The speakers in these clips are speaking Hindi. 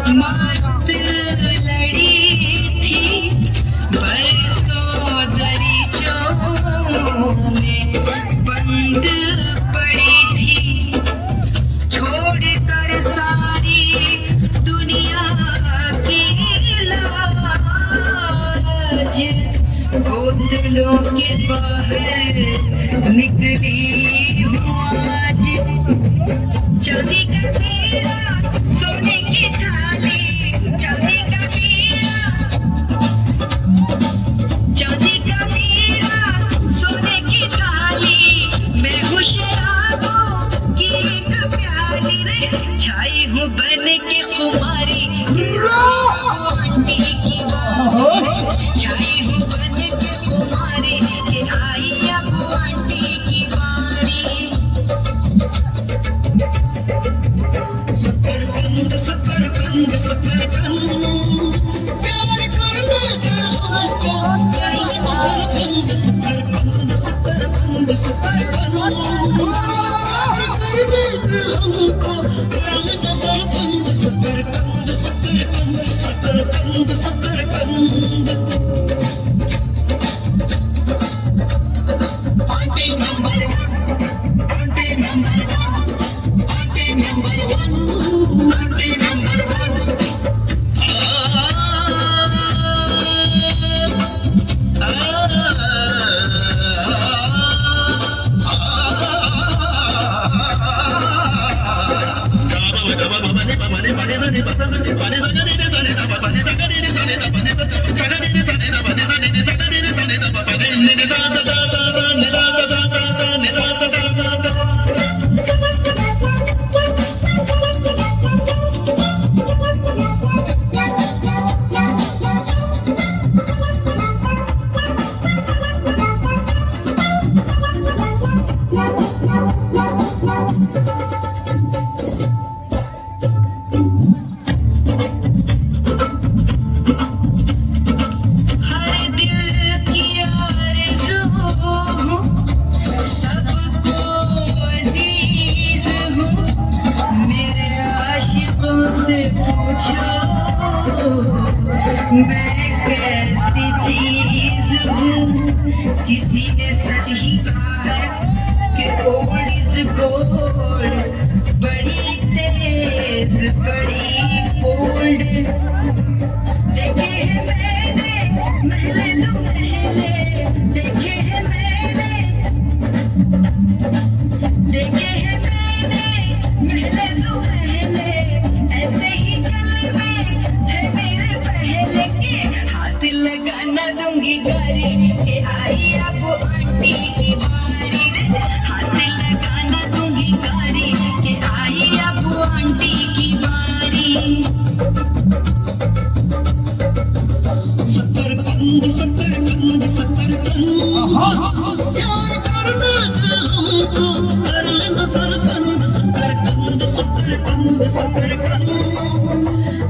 मस्त लड़ी थी बरसों दरीचों में बंद पड़ी थी, छोड़कर सारी दुनिया की लाज बोतलों के बाहर निकली हूँ आज। चांदी का हीरा सोने की थाली, चांदी का हीरा, चांदी का हीरा सोने की थाली, मैं हूँ शराबों की एक प्याली रे, छाई हूँ बन के खुमारी आंटी की बारी, छाई हूँ बन के खुमारी के आई अब आंटी की बारी। सकरकंद सकरकंद सकरकंद प्यार करने दे हमको, सकरकंद सकरकंद सकरकंद सकरकंद प्यार करने दे हमको, सकरकंद सकरकंद सकरकंद सकरकंद सकरकंद। Aunty number one, aunty number one, aunty number one, aunty number one. मैं कैसी चीज हूँ, किसी ने सच ही कहा है कि ओल्ड इज गोल्ड, बड़ी तेज बड़ी बोल्ड। देखे हैं मैंने महले दो महले, देखे हैं मैंने, देखे हैं मैंने महले दो महले, ऐसे ही जलवे है मेरे पहले के, हाथ लगाना दूंगी गारी के आई अब आंटी की बारी रे, हाथ लगाना दूंगी गारी के आई अब आंटी की बारी। सकरकंद सकरकंद सकरकंद प्यार करने दे हमको, कर लेना सरकंद, सकरकंद सकरकंद सकरकंद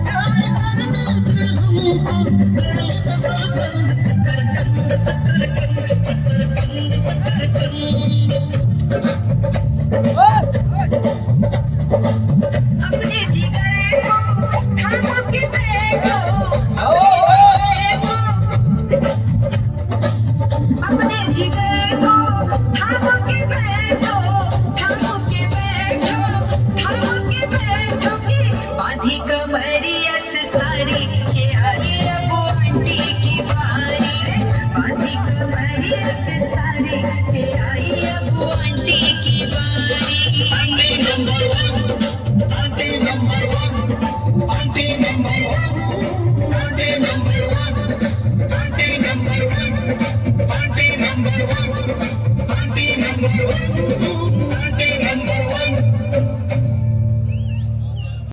प्यार करने दे हमको, कर लेना सरकंद, सकरकंद सकरकंद सकरकंद सकरकंद।